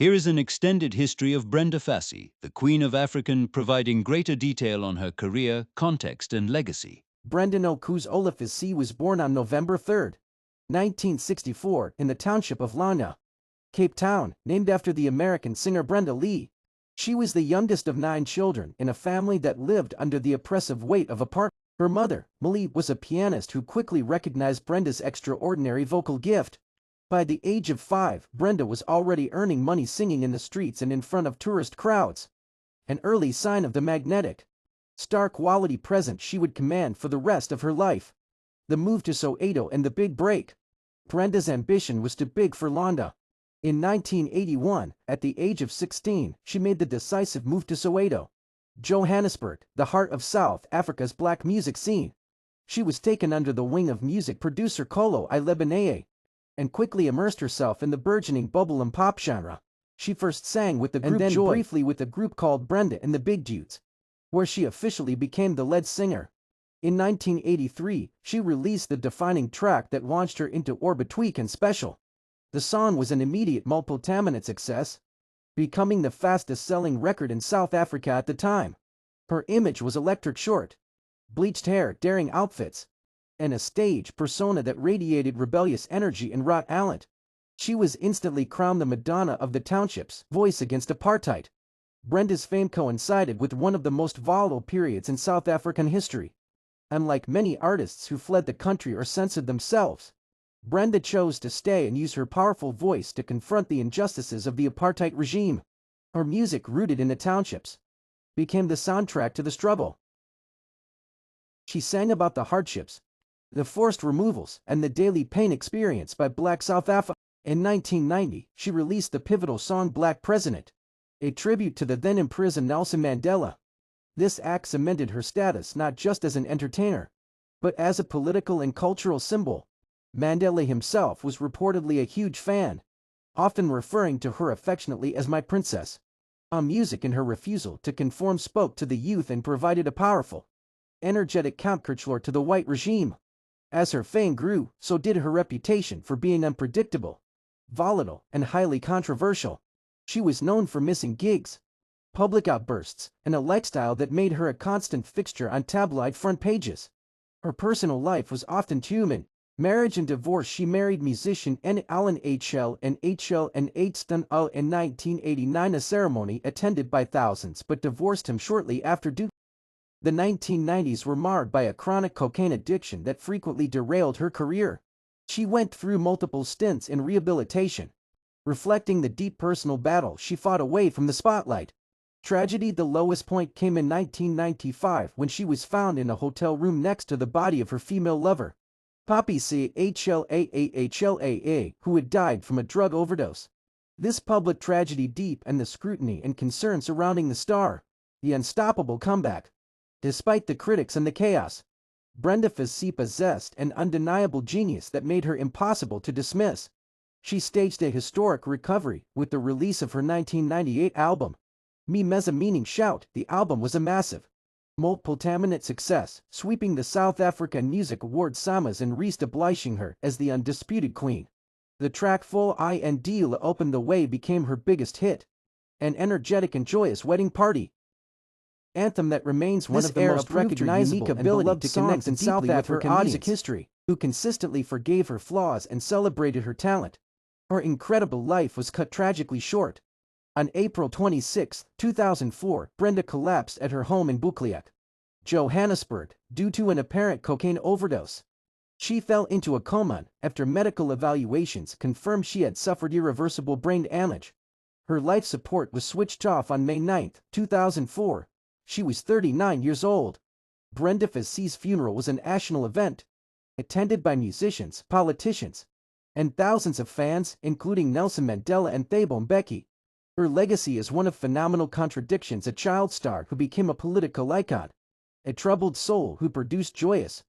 Here is an extended history of Brenda Fassie, the Queen of African, providing greater detail on her career, context, and legacy. Brenda Nkosi Fassie was born on November 3, 1964, in the township of Landa, Cape Town, named after the American singer Brenda Lee. She was the youngest of 9 children in a family that lived under the oppressive weight of apartheid. Her mother, Millie, was a pianist who quickly recognized Brenda's extraordinary vocal gift. By the age of 5, Brenda was already earning money singing in the streets and in front of tourist crowds. An early sign of the magnetic, star-quality presence she would command for the rest of her life. The move to Soweto and the big break. Brenda's ambition was too big for Landa. In 1981, at the age of 16, she made the decisive move to Soweto, Johannesburg, the heart of South Africa's black music scene. She was taken under the wing of music producer Kolo Ilebeneye, and quickly immersed herself in the burgeoning bubblegum pop genre. She first sang with the group and then Joy, briefly with a group called Brenda and the Big Dudes, where she officially became the lead singer. In 1983, she released the defining track that launched her into orbit, Weekend Special. The song was an immediate multi-platinum success, becoming the fastest-selling record in South Africa at the time. Her image was electric: short, bleached hair, daring outfits, and a stage persona that radiated rebellious energy and raw talent. She was instantly crowned the Madonna of the Township's voice against apartheid. Brenda's fame coincided with one of the most volatile periods in South African history. Unlike many artists who fled the country or censored themselves, Brenda chose to stay and use her powerful voice to confront the injustices of the apartheid regime. Her music, rooted in the townships, became the soundtrack to the struggle. She sang about the hardships, the forced removals, and the daily pain experienced by Black South Africa. In 1990, she released the pivotal song Black President, a tribute to the then-imprisoned Nelson Mandela. This act cemented her status not just as an entertainer, but as a political and cultural symbol. Mandela himself was reportedly a huge fan, often referring to her affectionately as "my princess." Music and her refusal to conform spoke to the youth and provided a powerful, energetic counterculture to the white regime. As her fame grew, so did her reputation for being unpredictable, volatile, and highly controversial. She was known for missing gigs, public outbursts, and a lifestyle that made her a constant fixture on tabloid front pages. Her personal life was often human. Marriage and divorce: she married musician N. Allen HL and Stan Al in 1989, a ceremony attended by thousands, but divorced him shortly after. The 1990s were marred by a chronic cocaine addiction that frequently derailed her career. She went through multiple stints in rehabilitation, reflecting the deep personal battle she fought away from the spotlight. Tragedy: the lowest point came in 1995 when she was found in a hotel room next to the body of her female lover, Poppy Chlaa, who had died from a drug overdose. This public tragedy deepened the scrutiny and concern surrounding the star. The unstoppable comeback. Despite the critics and the chaos, Brenda Fassie possessed an undeniable genius that made her impossible to dismiss. She staged a historic recovery with the release of her 1998 album, Me Meza, meaning shout. The album was a massive, multi-platinum success, sweeping the South African Music Awards SAMAs and re-establishing her as the undisputed queen. The track Full Indela opened the way, became her biggest hit, an energetic and joyous wedding party anthem that remains one of the most recognizable and beloved to connect in South African music history, who consistently forgave her flaws and celebrated her talent. Her incredible life was cut tragically short. On April 26, 2004, Brenda collapsed at her home in Boekleek, Johannesburg, due to an apparent cocaine overdose. She fell into a coma after medical evaluations confirmed she had suffered irreversible brain damage. Her life support was switched off on May 9, 2004. She was 39 years old. Brenda Fassie's funeral was a national event, attended by musicians, politicians, and thousands of fans, including Nelson Mandela and Thabo Mbeki. Her legacy is one of phenomenal contradictions: a child star who became a political icon, a troubled soul who produced joyous,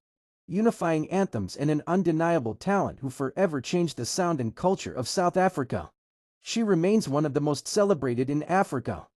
unifying anthems, and an undeniable talent who forever changed the sound and culture of South Africa. She remains one of the most celebrated in Africa.